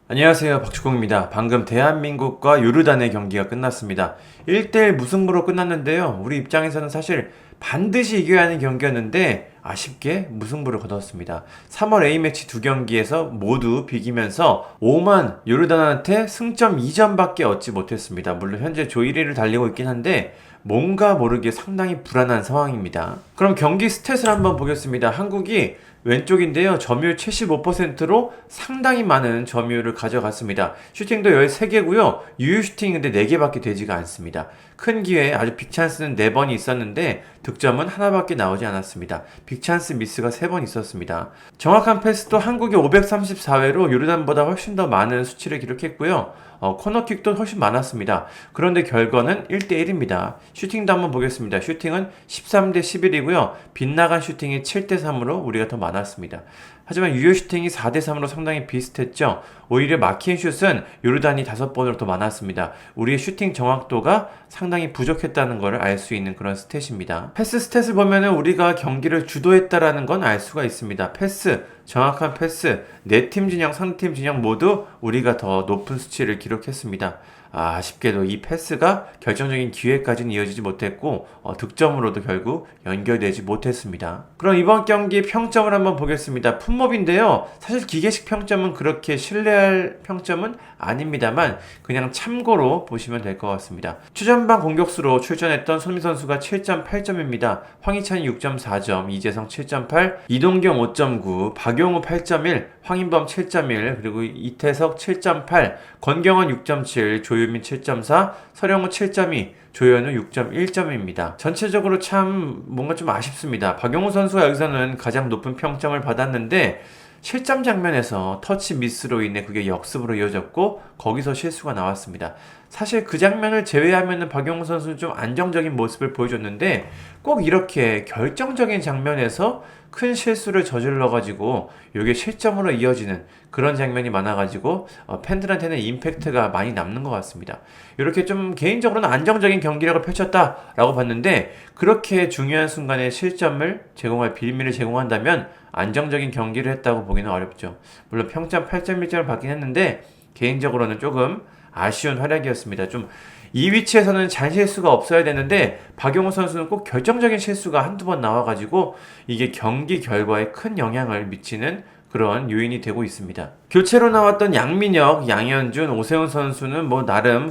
안녕하세요, 박주공입니다. 방금 대한민국과 요르단의 경기가 끝났습니다. 1대1 무승부로 끝났는데요. 우리 입장에서는 사실 반드시 이겨야 하는 경기였는데 아쉽게 무승부를 거뒀습니다. 3월 A매치 두 경기에서 모두 비기면서 오만 요르단한테 승점 2점밖에 얻지 못했습니다. 물론 현재 조 1위를 달리고 있긴 한데 뭔가 모르게 상당히 불안한 상황입니다. 그럼 경기 스탯을 한번 보겠습니다. 한국이 왼쪽인데요. 점유율 75%로 상당히 많은 점유율을 가져갔습니다. 슈팅도 13개고요. 유효 슈팅이 근데 4개밖에 되지가 않습니다. 큰 기회에 아주 빅찬스는 4번이 있었는데 득점은 하나밖에 나오지 않았습니다. 빅찬스 미스가 3번 있었습니다. 정확한 패스도 한국이 534회로 요르단보다 훨씬 더 많은 수치를 기록했고요. 코너킥도 훨씬 많았습니다. 그런데 결과는 1대1입니다. 슈팅도 한번 보겠습니다. 슈팅은 13대11이고요. 빗나간 슈팅이 7대3으로 우리가 더 많았습니다. 하지만 유효 슈팅이 4대3으로 상당히 비슷했죠. 오히려 마킹 슛은 요르단이 5번으로 더 많았습니다. 우리의 슈팅 정확도가 상당히 부족했다는 것을 알 수 있는 그런 스탯입니다. 패스 스탯을 보면은 우리가 경기를 주도했다라는 건 알 수가 있습니다. 패스, 정확한 패스, 내 팀 진영, 상대팀 진영 모두 우리가 더 높은 수치를 기록했습니다. 아쉽게도 이 패스가 결정적인 기회까지는 이어지지 못했고 득점으로도 결국 연결되지 못했습니다. 그럼 이번 경기 평점을 한번 보겠습니다. 품목인데요. 사실 기계식 평점은 그렇게 신뢰할 평점은 아닙니다만 그냥 참고로 보시면 될 것 같습니다. 추전방 공격수로 출전했던 손흥민 선수가 7.8점입니다. 황희찬이 6.4점, 이재성 7.8, 이동경 5.9, 박용우 8.1, 황인범 7.1, 그리고 이태석 7.8, 권경원 6.7, 조유민 7.4, 서령우 7.2, 조현우 6.1점입니다. 전체적으로 참 뭔가 좀 아쉽습니다. 박용우 선수가 여기서는 가장 높은 평점을 받았는데 실점 장면에서 터치 미스로 인해 그게 역습으로 이어졌고 거기서 실수가 나왔습니다. 사실 그 장면을 제외하면 박용우 선수는 좀 안정적인 모습을 보여줬는데 꼭 이렇게 결정적인 장면에서 큰 실수를 저질러가지고 이게 실점으로 이어지는 그런 장면이 많아가지고 팬들한테는 임팩트가 많이 남는 것 같습니다. 이렇게 좀 개인적으로는 안정적인 경기력을 펼쳤다라고 봤는데 그렇게 중요한 순간에 실점을 제공할 빌미를 제공한다면 안정적인 경기를 했다고 보기는 어렵죠. 물론 평점 8.1점을 받긴 했는데 개인적으로는 조금 아쉬운 활약이었습니다. 좀 이 위치에서는 잔실수가 없어야 되는데 박용우 선수는 꼭 결정적인 실수가 한두 번 나와가지고 이게 경기 결과에 큰 영향을 미치는 그런 요인이 되고 있습니다. 교체로 나왔던 양민혁, 양현준, 오세훈 선수는 뭐 나름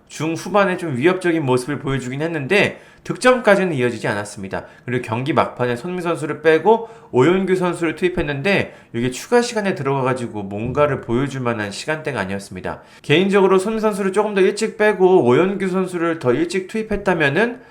중후반에 좀 위협적인 모습을 보여주긴 했는데 득점까지는 이어지지 않았습니다. 그리고 경기 막판에 손흥민 선수를 빼고 오연규 선수를 투입했는데 이게 추가 시간에 들어가가지고 뭔가를 보여줄 만한 시간대가 아니었습니다. 개인적으로 손흥민 선수를 조금 더 일찍 빼고 오연규 선수를 더 일찍 투입했다면은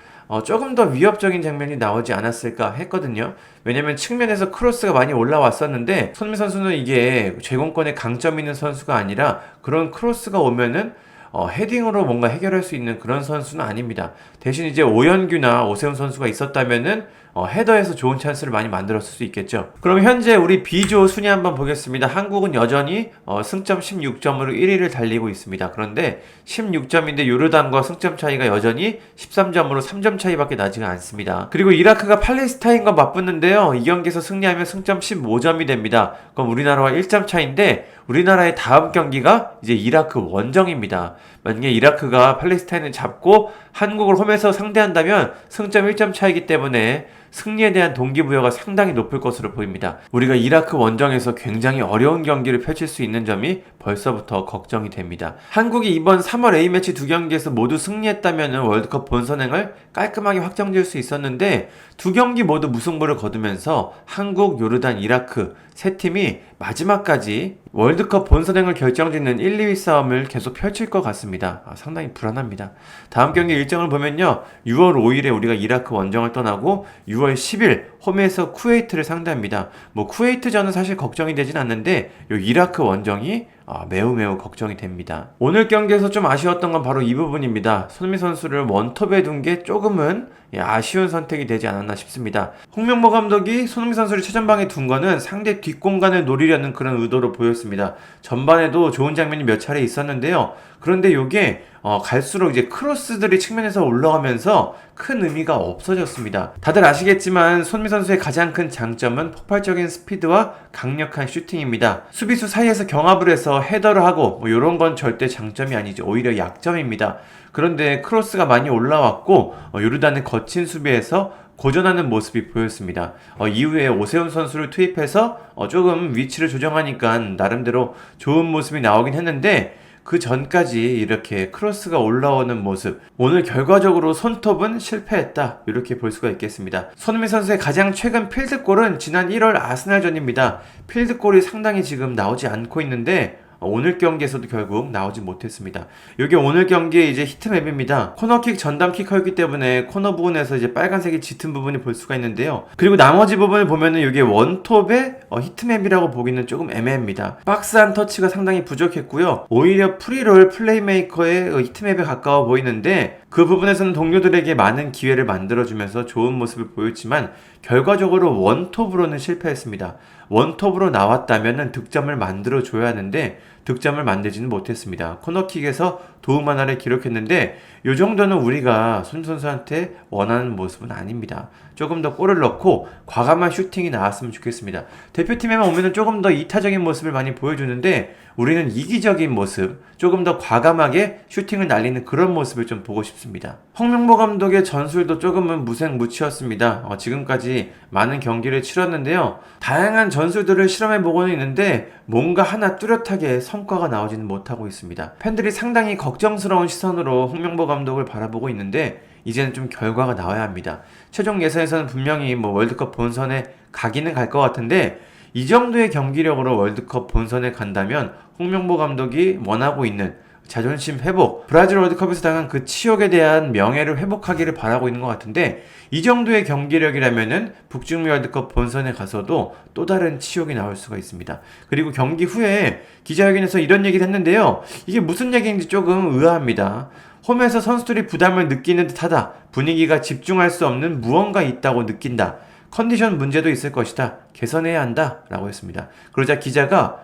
조금 더 위협적인 장면이 나오지 않았을까 했거든요. 왜냐면 측면에서 크로스가 많이 올라왔었는데 손흥민 선수는 이게 제공권에 강점 있는 선수가 아니라 그런 크로스가 오면은 헤딩으로 뭔가 해결할 수 있는 그런 선수는 아닙니다. 대신 이제 오연규나 오세훈 선수가 있었다면은 헤더에서 좋은 찬스를 많이 만들었을 수 있겠죠. 그럼 현재 우리 B조 순위 한번 보겠습니다. 한국은 여전히 승점 16점으로 1위를 달리고 있습니다. 그런데 16점인데 요르단과 승점 차이가 여전히 13점으로 3점 차이밖에 나지가 않습니다. 그리고 이라크가 팔레스타인과 맞붙는데요. 이 경기에서 승리하면 승점 15점이 됩니다. 그럼 우리나라와 1점 차이인데 우리나라의 다음 경기가 이제 이라크 원정입니다. 만약에 이라크가 팔레스타인을 잡고 한국을 홈에서 상대한다면 승점 1점 차이기 때문에 승리에 대한 동기부여가 상당히 높을 것으로 보입니다. 우리가 이라크 원정에서 굉장히 어려운 경기를 펼칠 수 있는 점이 벌써부터 걱정이 됩니다. 한국이 이번 3월 A매치 두 경기에서 모두 승리했다면 월드컵 본선행을 깔끔하게 확정지을 수 있었는데 두 경기 모두 무승부를 거두면서 한국, 요르단, 이라크 세 팀이 마지막까지 월드컵 본선행을 결정짓는 1, 2위 싸움을 계속 펼칠 것 같습니다. 상당히 불안합니다. 다음 경기 일정을 보면요. 6월 5일에 우리가 이라크 원정을 떠나고 6월 10일 홈에서 쿠웨이트를 상대합니다. 쿠웨이트전은 사실 걱정이 되진 않는데 요 이라크 원정이 매우 걱정이 됩니다. 오늘 경기에서 좀 아쉬웠던 건 바로 이 부분입니다. 손흥민 선수를 원톱에 둔 게 조금은 아쉬운 선택이 되지 않았나 싶습니다. 홍명보 감독이 손흥민 선수를 최전방에 둔 거는 상대 뒷공간을 노리려는 그런 의도로 보였습니다. 전반에도 좋은 장면이 몇 차례 있었는데요. 그런데 요게 갈수록 이제 크로스들이 측면에서 올라가면서 큰 의미가 없어졌습니다. 다들 아시겠지만 손흥민 선수의 가장 큰 장점은 폭발적인 스피드와 강력한 슈팅입니다. 수비수 사이에서 경합을 해서 헤더를 하고 이런 건 절대 장점이 아니죠. 오히려 약점입니다. 그런데 크로스가 많이 올라왔고 요르단의 거친 수비에서 고전하는 모습이 보였습니다. 이후에 오세훈 선수를 투입해서 조금 위치를 조정하니까 나름대로 좋은 모습이 나오긴 했는데 그 전까지 이렇게 크로스가 올라오는 모습, 오늘 결과적으로 손톱은 실패했다, 이렇게 볼 수가 있겠습니다. 손흥민 선수의 가장 최근 필드골은 지난 1월 아스날전입니다. 필드골이 상당히 지금 나오지 않고 있는데 오늘 경기에서도 결국 나오지 못했습니다. 이게 오늘 경기의 이제 히트맵입니다. 코너킥 전담킥이기 때문에 코너 부분에서 이제 빨간색이 짙은 부분이 볼 수가 있는데요. 그리고 나머지 부분을 보면은 이게 원톱의 히트맵이라고 보기는 조금 애매합니다. 박스 안 터치가 상당히 부족했고요. 오히려 프리롤 플레이메이커의 히트맵에 가까워 보이는데 그 부분에서는 동료들에게 많은 기회를 만들어주면서 좋은 모습을 보였지만 결과적으로 원톱으로는 실패했습니다. 원톱으로 나왔다면 득점을 만들어줘야 하는데 득점을 만들지는 못했습니다. 코너킥에서 도움 하나를 기록했는데 이 정도는 우리가 손 선수한테 원하는 모습은 아닙니다. 조금 더 골을 넣고 과감한 슈팅이 나왔으면 좋겠습니다. 대표팀에만 오면 조금 더 이타적인 모습을 많이 보여주는데 우리는 이기적인 모습, 조금 더 과감하게 슈팅을 날리는 그런 모습을 좀 보고 싶습니다. 홍명보 감독의 전술도 조금은 무색무취였습니다. 지금까지 많은 경기를 치렀는데요. 다양한 전술들을 실험해보고는 있는데 뭔가 하나 뚜렷하게 성과가 나오지는 못하고 있습니다. 팬들이 상당히 걱정스러운 시선으로 홍명보 감독을 바라보고 있는데 이제는 좀 결과가 나와야 합니다. 최종 예선에서는 분명히 월드컵 본선에 가기는 갈 것 같은데 이 정도의 경기력으로 월드컵 본선에 간다면 홍명보 감독이 원하고 있는 자존심 회복, 브라질 월드컵에서 당한 그 치욕에 대한 명예를 회복하기를 바라고 있는 것 같은데 이 정도의 경기력이라면은 북중미 월드컵 본선에 가서도 또 다른 치욕이 나올 수가 있습니다. 그리고 경기 후에 기자회견에서 이런 얘기를 했는데요. 이게 무슨 얘기인지 조금 의아합니다. 홈에서 선수들이 부담을 느끼는 듯하다. 분위기가 집중할 수 없는 무언가 있다고 느낀다. 컨디션 문제도 있을 것이다. 개선해야 한다. 라고 했습니다. 그러자 기자가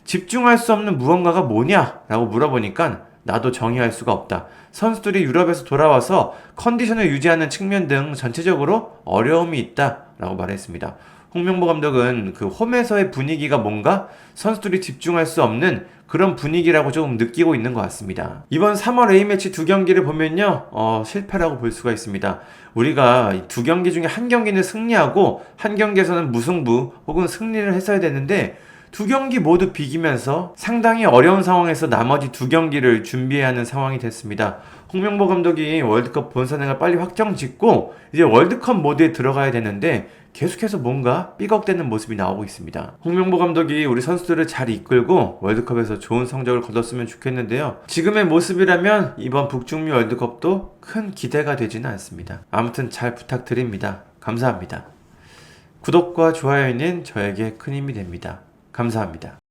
집중할 수 없는 무언가가 뭐냐? 라고 물어보니까 나도 정의할 수가 없다. 선수들이 유럽에서 돌아와서 컨디션을 유지하는 측면 등 전체적으로 어려움이 있다. 라고 말했습니다. 홍명보 감독은 홈에서의 분위기가 뭔가 선수들이 집중할 수 없는 그런 분위기라고 조금 느끼고 있는 것 같습니다. 이번 3월 A매치 두 경기를 보면요, 실패라고 볼 수가 있습니다. 우리가 두 경기 중에 한 경기는 승리하고 한 경기에서는 무승부 혹은 승리를 했어야 되는데 두 경기 모두 비기면서 상당히 어려운 상황에서 나머지 두 경기를 준비해야 하는 상황이 됐습니다. 홍명보 감독이 월드컵 본선행을 빨리 확정 짓고 이제 월드컵 모드에 들어가야 되는데 계속해서 뭔가 삐걱대는 모습이 나오고 있습니다. 홍명보 감독이 우리 선수들을 잘 이끌고 월드컵에서 좋은 성적을 거뒀으면 좋겠는데요. 지금의 모습이라면 이번 북중미 월드컵도 큰 기대가 되지는 않습니다. 아무튼 잘 부탁드립니다. 감사합니다. 구독과 좋아요는 저에게 큰 힘이 됩니다. 감사합니다.